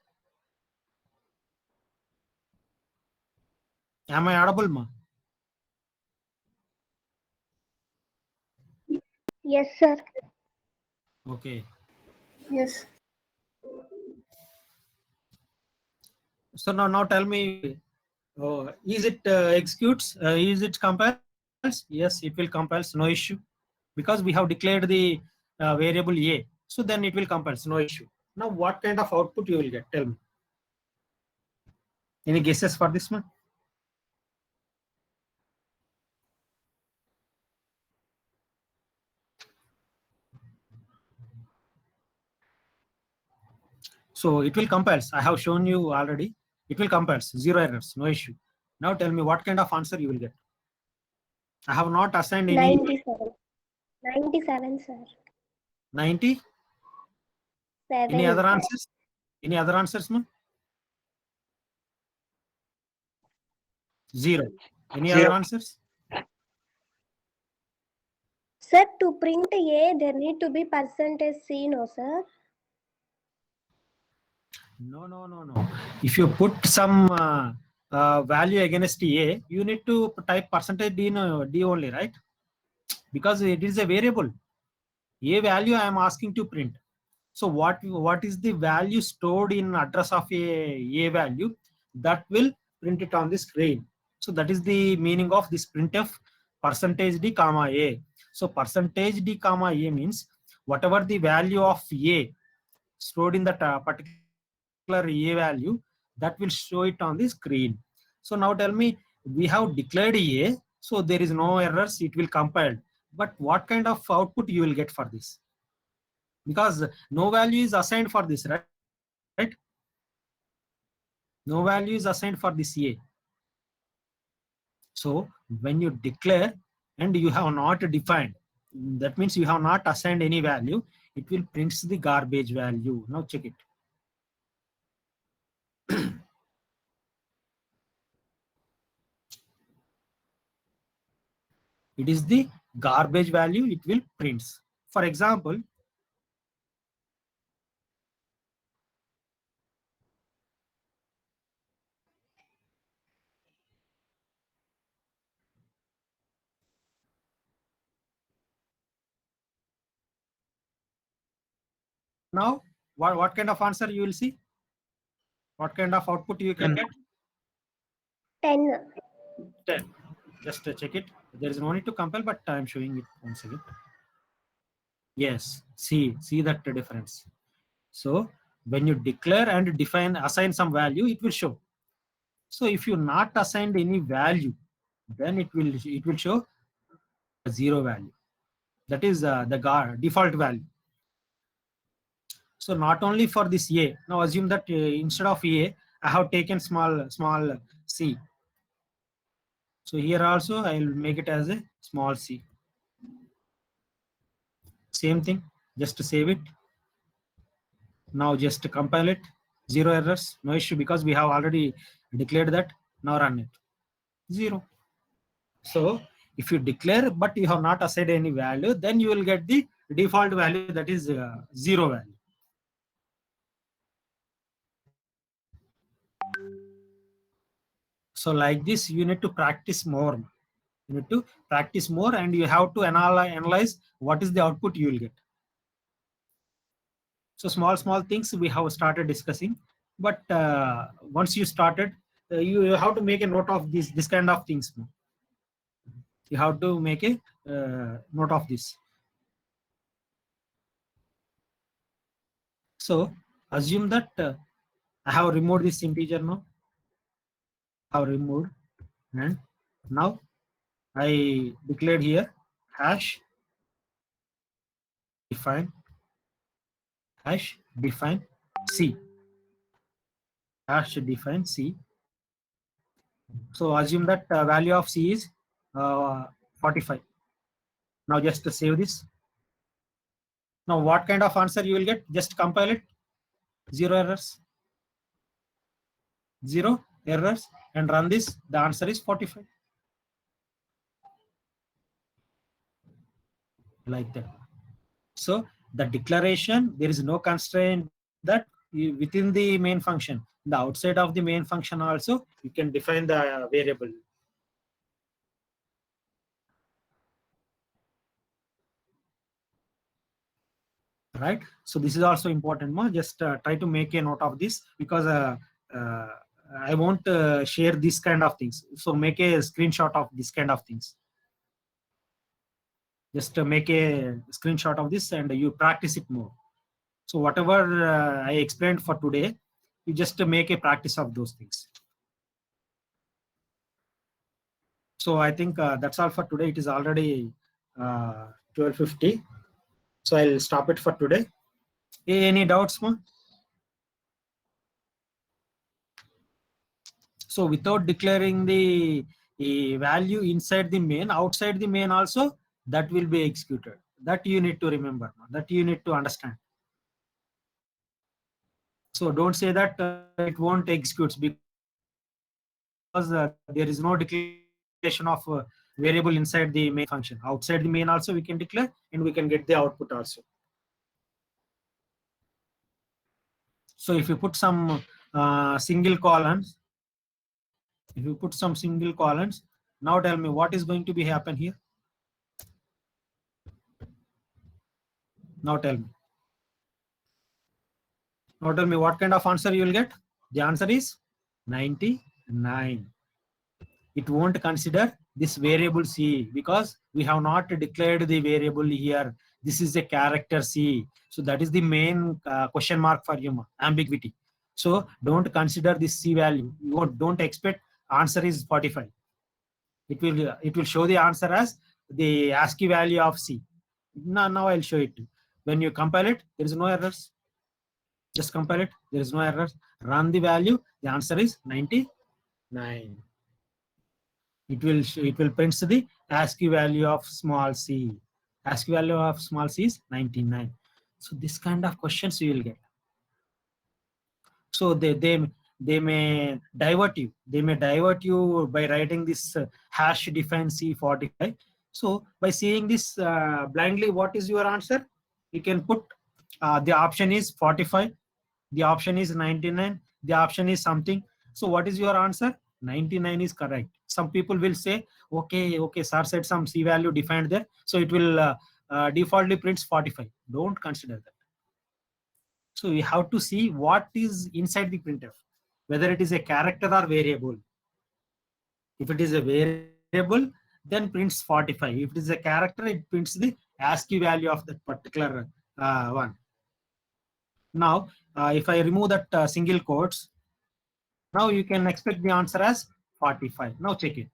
Am I audible, ma? Yes, sir. Okay. Yes. So now tell me, is it executes? Is it compiles? Yes, it will compiles, no issue. Because we have declared the variable a. So then it will compiles, no issue. Now what kind of output you will get? Tell me. Any guesses for this one? So it will compiles. I have shown you already. It will compiles, 0 errors, no issue. Now tell me what kind of answer you will get. I have not assigned any. 97. 97, sir. 90. 7. Any other answers? Any other answers, ma'am? 0. Any other answers? Sir, to print A, there need to be %C, no, sir? No. If you put some value against A, you need to type %D, D only, right? Because it is a variable. A value I am asking to print. So what is the value stored in address of a value, that will print it on the screen. So that is the meaning of this printf %D comma a. So %D comma a means whatever the value of a stored in that particular a value, that will show it on the screen. So now tell me, we have declared a, So there is no errors, it will compile. But what kind of output you will get for this? Because no value is assigned for this, right? No value is assigned for this A. So when you declare and you have not defined, that means you have not assigned any value, it will print the garbage value. Now check it. It is the garbage value it will prints. For example, now what kind of answer you will see? What kind of output you can get? 10. 10. Just check it. There is no need to compile, but I am showing it once again. Yes, see that difference. So when you declare and define, assign some value, it will show. So if you not assigned any value, then it will show a 0 value. That is the default value. So not only for this A. Now assume that instead of A, I have taken small c. So here also I will make it as a small c. Same thing, just to save it. Now just to compile it. 0 errors, no issue, because we have already declared that. Now run it. 0. So if you declare but you have not assigned any value, then you will get the default value, that is 0 value. So like this, you need to practice more. You need to practice more, and you have to analyze what is the output you will get. So small things we have started discussing, but once you started, you have to make a note of this kind of things. You have to make a note of this. So assume that I have removed this integer now. I have removed, and now I declared here hash define c. Hash define c. So assume that value of c is 45. Now just to save this. Now what kind of answer you will get? Just compile it. 0 errors. 0 errors, and run this. The answer is 45. Like that. So the declaration, there is no constraint that within the main function. The outside of the main function also, you can define the variable. Right. So this is also important. Just try to make a note of this, because I won't share this kind of things. So make a screenshot of this kind of things. Just make a screenshot of this and you practice it more. So whatever I explained for today, you just make a practice of those things. So I think that's all for today. It is already 12:50. So I'll stop it for today. Any doubts, ma? So without declaring the value inside the main, outside the main also, that will be executed. That you need to remember. That you need to understand. So don't say that it won't execute, because there is no declaration of variable inside the main function. Outside the main also we can declare, and we can get the output also. So if you put some single colons, now tell me what is going to be happen here. Now tell me what kind of answer you will get. The answer is 99. It won't consider this variable c, because we have not declared the variable here. This is a character c. So that is the main question mark for you, ambiguity. So don't consider this c value. You don't expect answer is 45. It will show the answer as the ASCII value of C. Now I'll show it to you. When you compile it, there is no errors. Just compile it, there is no errors. Run the value, the answer is 99. It will print the ASCII value of small c. ASCII value of small c is 99. So this kind of questions you will get. So they may divert you. They may divert you by writing this hash define C45. So by seeing this blindly, what is your answer? You can put the option is 45, the option is 99, the option is something. So what is your answer? 99 is correct. Some people will say, okay, sir said some C value defined there, so it will defaultly prints 45. Don't consider that. So we have to see what is inside the printf, whether it is a character or variable. If it is a variable, then prints 45. If it is a character, it prints the ASCII value of that particular one. Now, if I remove that single quotes, now you can expect the answer as 45. Now check it.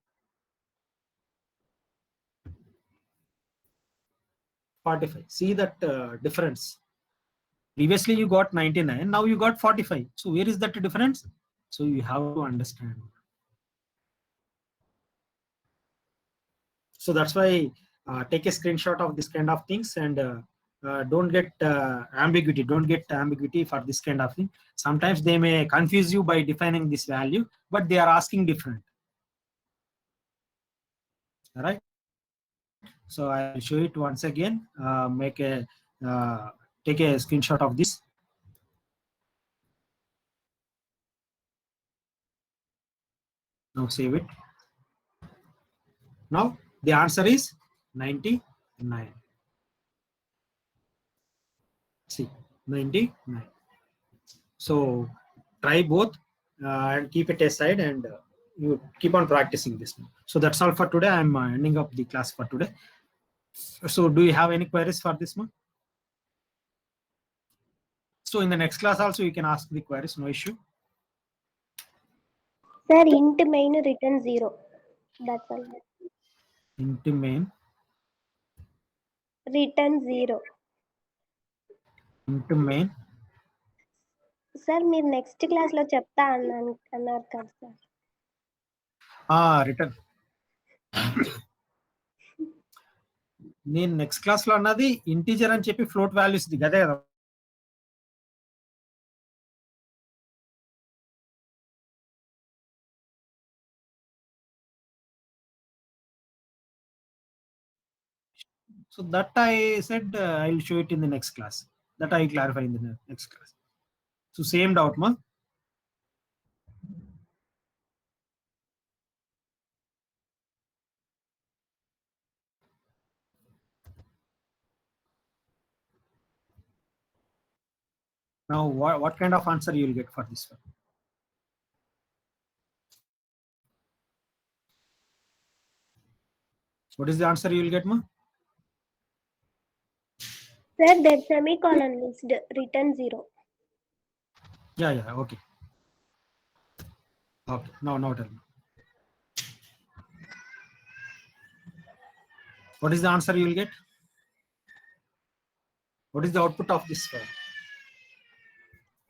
45. See that difference. Previously you got 99, now you got 45. So where is that difference? So you have to understand. So that's why take a screenshot of this kind of things, and don't get ambiguity. Don't get ambiguity for this kind of thing. Sometimes they may confuse you by defining this value, but they are asking different. All right. So I'll show it once again. Take a screenshot of this. Now save it. Now the answer is 99. See, 99. So try both and keep it aside, and you keep on practicing this. So that's all for today. I'm ending up the class for today. So do you have any queries for this one? So in the next class also you can ask the queries, no issue. Sir, int main return 0. That's all. Int main Return 0. int main. Sir మీరు next class లో చెప్తా అన్నారు కదా sir. Return నేను next class లో అన్నది integer అని చెప్పి ఫ్లోట్ వాల్యూస్ ది గదే కదా. So that I said I'll show it in the next class. That I clarify in the next class. So same doubt, ma. Now what kind of answer you will get for this one? What is the answer you will get, ma? Sir, that semicolon list return 0. Yeah, okay. Okay, now tell me. What is the answer you will get? What is the output of this one?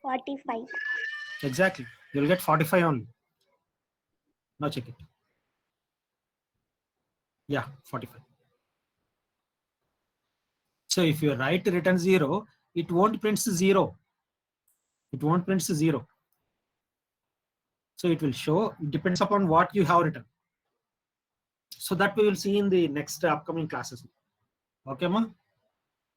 45. Exactly. You will get 45 only. Now check it. Yeah, 45. So if you write return 0, it won't print 0. It won't print 0. So it will show, it depends upon what you have written. So that we will see in the next upcoming classes. Okay, ma?